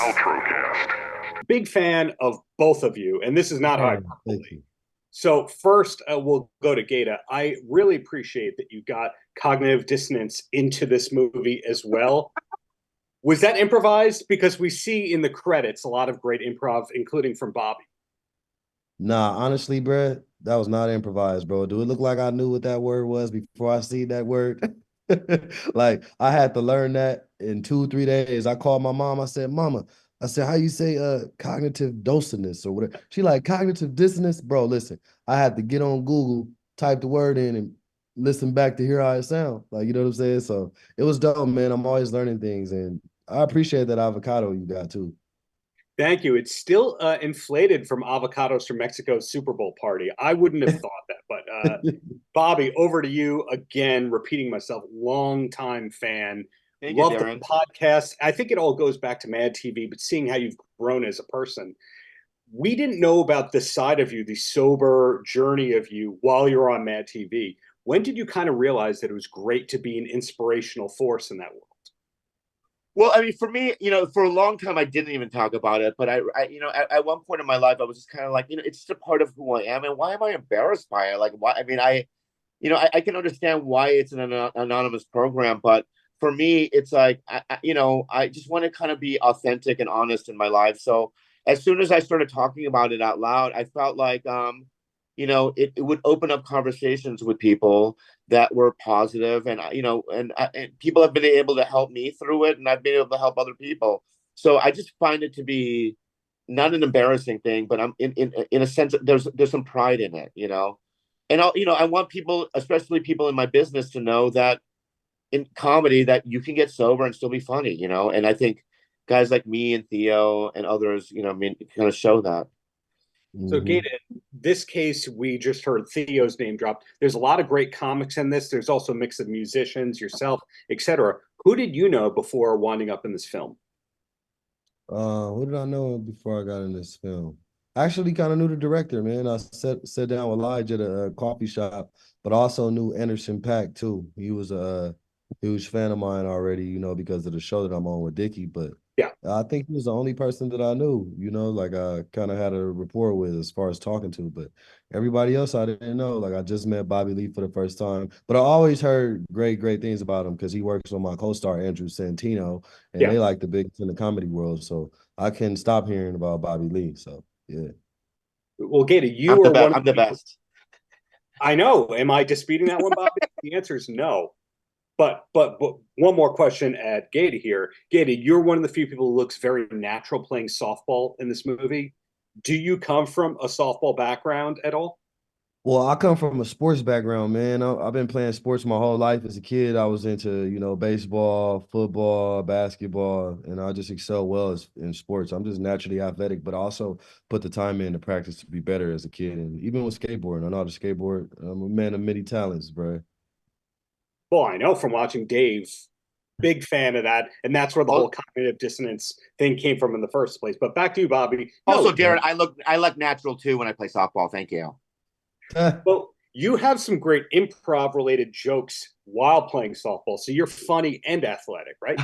Paltrocast. Big fan of both of you, and this is not Oh, hyperbole. thank you. So first, we'll go to GaTa. I really appreciate that you got cognitive dissonance into this movie as well. Was that improvised? Because we see in the credits a lot of great improv, including from Bobby. Nah, honestly, bro, that was not improvised, bro. Do it look like I knew what that word was before I see that word? Like I had to learn that in 2, 3 days. I called my mom. I said, Mama, I said, how you say cognitive dissonance or whatever? She like cognitive dissonance, bro. Listen, I had to get on Google, type the word in, and listen back to hear how it sound. Like you know what I'm saying? So it was dope, man. I'm always learning things, and I appreciate that avocado you got too. Thank you. It's still inflated from avocados from Mexico's Super Bowl party. I wouldn't have thought that, but Bobby, over to you again. Repeating myself, longtime fan. Thank you, Love the Darren. podcast. I think it all goes back to Mad TV, but seeing how you've grown as a person, we didn't know about this side of you, the sober journey of you while you're on Mad TV. When did you kind of realize that it was great to be an inspirational force in that world? Well, I mean, for me, for a long time, I didn't even talk about it. But at one point in my life, I was just kind of like, it's just a part of who I am. And why am I embarrassed by it? Like, why? I mean, I can understand why it's an anonymous program. But for me, it's like, I just want to kind of be authentic and honest in my life. So as soon as I started talking about it out loud, I felt like, it would open up conversations with people that were positive, and and people have been able to help me through it, and I've been able to help other people. So I just find it to be not an embarrassing thing, but I'm in a sense there's some pride in it, and I want people, especially people in my business, to know that in comedy that you can get sober and still be funny, and I think guys like me and Theo and others, I mean, kind of show that. So, Mhm. Gata, in this case, we just heard Theo's name dropped. There's a lot of great comics in this. There's also a mix of musicians, yourself, etc. Who did you know before winding up in this film? Who did I know before I got in this film? I actually kind of knew the director, man. I sat down with Lige at a coffee shop, but I also knew Anderson .Paak too. He was a huge fan of mine already, because of the show that I'm on with Dickie. But Yeah. I think he was the only person that I knew, like I kind of had a rapport with as far as talking to. But everybody else I didn't know. Like I just met Bobby Lee for the first time, but I always heard great things about him because he works with my co-star Andrew Santino, and Yeah. they like the biggest in the comedy world. So I couldn't stop hearing about Bobby Lee. So yeah. Well, Gata, I'm you the are one best. of I'm the the people. best. I know. Am I disputing that one, Bobby? The answer is no. But one more question at Gata here. Gata, you're one of the few people who looks very natural playing softball in this movie. Do you come from a softball background at all? Well, I come from a sports background, man. I've been playing sports my whole life. As a kid, I was into, baseball, football, basketball, and I just excel well in sports. I'm just naturally athletic, but I also put the time in to practice to be better as a kid. And even with skateboarding, I know how to skateboard. I'm a man of many talents, bro. Well, I know from watching Dave, big fan of that, and that's where the whole cognitive dissonance thing came from in the first place. But back to you, Bobby. Also, No, Darren, I look natural too when I play softball. Thank you. well, you have some great improv related jokes while playing softball, so you're funny and athletic, right?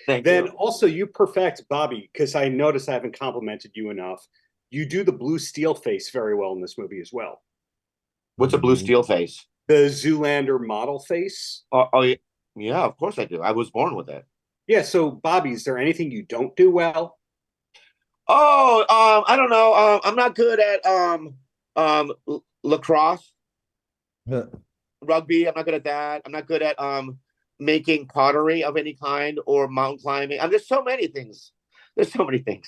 Thank Then you. also you perfect Bobby because I notice I haven't complimented you enough. You do the blue steel face very well in this movie as well. What's a blue steel face? The Zoolander model face. Oh, yeah, of course I do. I was born with it. Yeah. So Bobby, is there anything you don't do well? Oh, I don't know. I'm not good at lacrosse, rugby. I'm not good at that. I'm not good at making pottery of any kind or mountain climbing. I'm just so many things. There's so many things.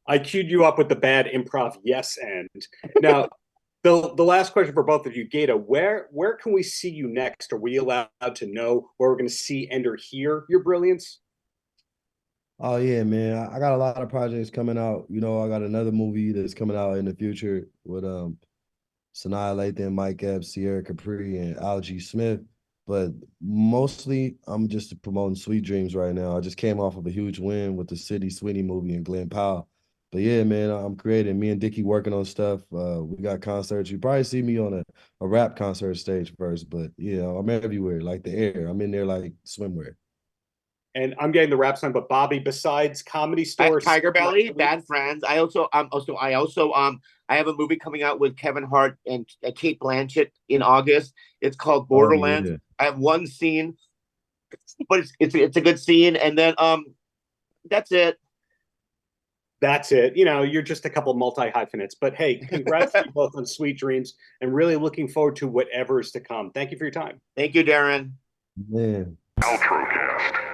I queued you up with the bad improv yes end. Now, the last question for both of you, Gata, where can we see you next? Are we allowed to know where we're going to see and or hear your brilliance? Oh yeah, man. I got a lot of projects coming out. I got another movie that's coming out in the future with Sanaa Lathan, Mike Epps, Sierra Capri, and Algie Smith. But mostly, I'm just promoting Sweet Dreams right now. I just came off of a huge win with the City Sweeney movie in Glen Powell. But yeah, man, I'm creating. Me and Dickie working on stuff. We got concerts. You probably see me on a rap concert stage first. But yeah, I'm everywhere, like the air. I'm in there like swimwear. And I'm getting the rap sign, but Bobby, besides Comedy Store, Tiger Belly, Bad Friends. I have a movie coming out with Kevin Hart and Kate Blanchett in August. It's called Borderlands. Yeah. I have one scene, but it's a good scene, and then that's it. That's it. You know, you're just a couple multi-hyphenates. But hey, congrats to you both on Sweet Dreams, and really looking forward to whatever is to come. Thank you for your time. Thank you, Darren. Man. Paltrocast.